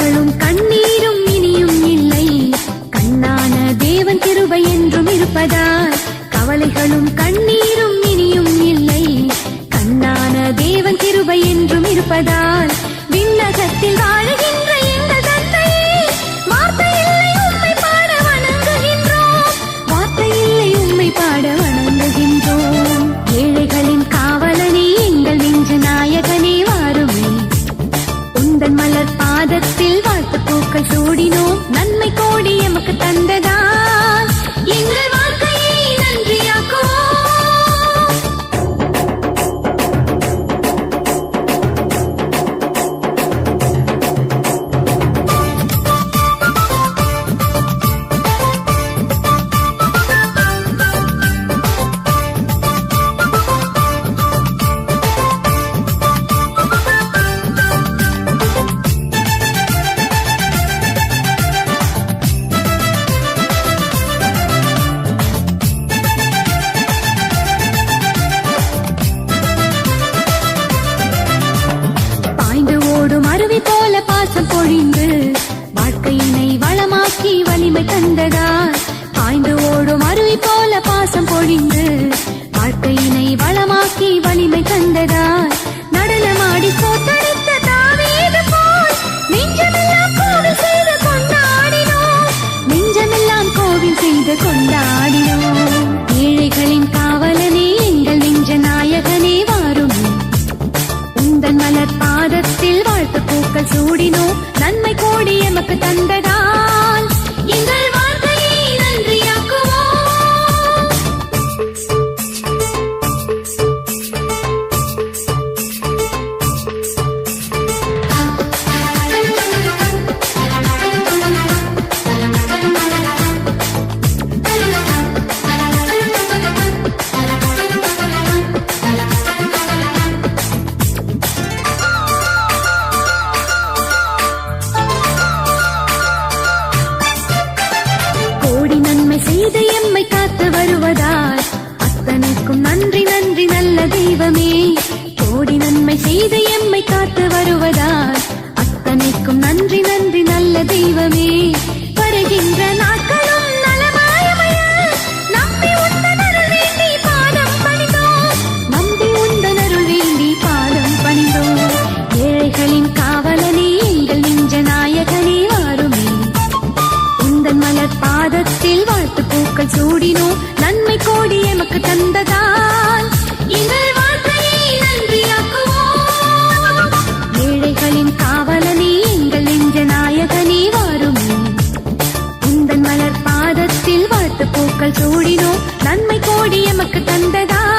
கவலைகளும் கண்ணீரும் இனியும் இல்லை, கண்ணான தேவன் கிருபை என்றும் இருப்பதால். கவலைகளும் கண்ணீரும் இனியும் இல்லை, கண்ணான தேவன் கிருபை என்றும் இருப்பதால். விண்ணகத்தில் வாழுகின்ற எங்கள் தந்தையே, வார்த்தை இல்லை உம்மை பாட வணங்குகின்றோம், வார்த்தை இல்லை உம்மை பாட வணங்குகின்றோம். ஏழைகளின் காவலனே, எங்கள் நெஞ்ச நாயகனே வாருமே, உந்தன் மலர் பாதத்தில் வாழ்த்து பூக்கள் சூடினோம், நன்மை கோடி எமக்கு தந்ததால் எங்கள் வாழ்க்கையை நன்றியாக்குவோம். அருவி போல பாசம் பொழிந்து வாழ்க்கையினை வளமாக்கி வலிமை தந்ததால். பாய்ந்து ஓடும் அருவி போல பாசம் பொழிந்து வாழ்க்கையினை வளமாக்கி வலிமை தந்ததால். நடனமாடி தோத்தெடுத்த தாவீது போல் நெஞ்சமெல்லாம் கோவில் செய்து கொண்டாடினோம், நெஞ்சமெல்லாம் கோவில் செய்து கொண்டாடினோம். ஏழைகளின் காவலனே, எங்கள் நெஞ்ச நாயகனே வாருமே, உந்தன் மலர் பாதத்தில் வாழ்த்து பூக்கள் சூடினோம், நன்மை கோடி எமக்கு தந்ததால் எங்கள் வாழ்க்கையை நன்றியாக்குவோம். செய்து எம்மை காத்து வருவதால் அத்தனைக்கும் நன்றி நன்றி நல்ல தெய்வமே. கோடி நன்மை செய்து எம்மை காத்து வருவதால் அத்தனைக்கும் நன்றி நன்றி நல்ல தெய்வமே. வருகின்ற நாட்களும் நலமாயமைய நம்பி உந்தனருள் வேண்டி பாதம் பணிந்தோம், நம்பி உந்தனருள் வேண்டி பாதம் பணிந்தோம். ஏழைகளின் காவலனே, எங்கள் நெஞ்ச நாயகனே வாருமே, உந்தன் மலர் பாதத்தில் வாழ்த்து பூக்கள் சூடினோம், நன்மை கோடி எமக்கு தந்ததால் எங்கள் வாழ்க்கையை நன்றியாக்குவோம். ஏழைகளின் காவலனே, எங்கள் நெஞ்ச நாயகனே வாருமே, உந்தன் மலர் பாதத்தில் வாழ்த்து பூக்கள் சூடினோம், நன்மை கோடி எமக்கு தந்ததால்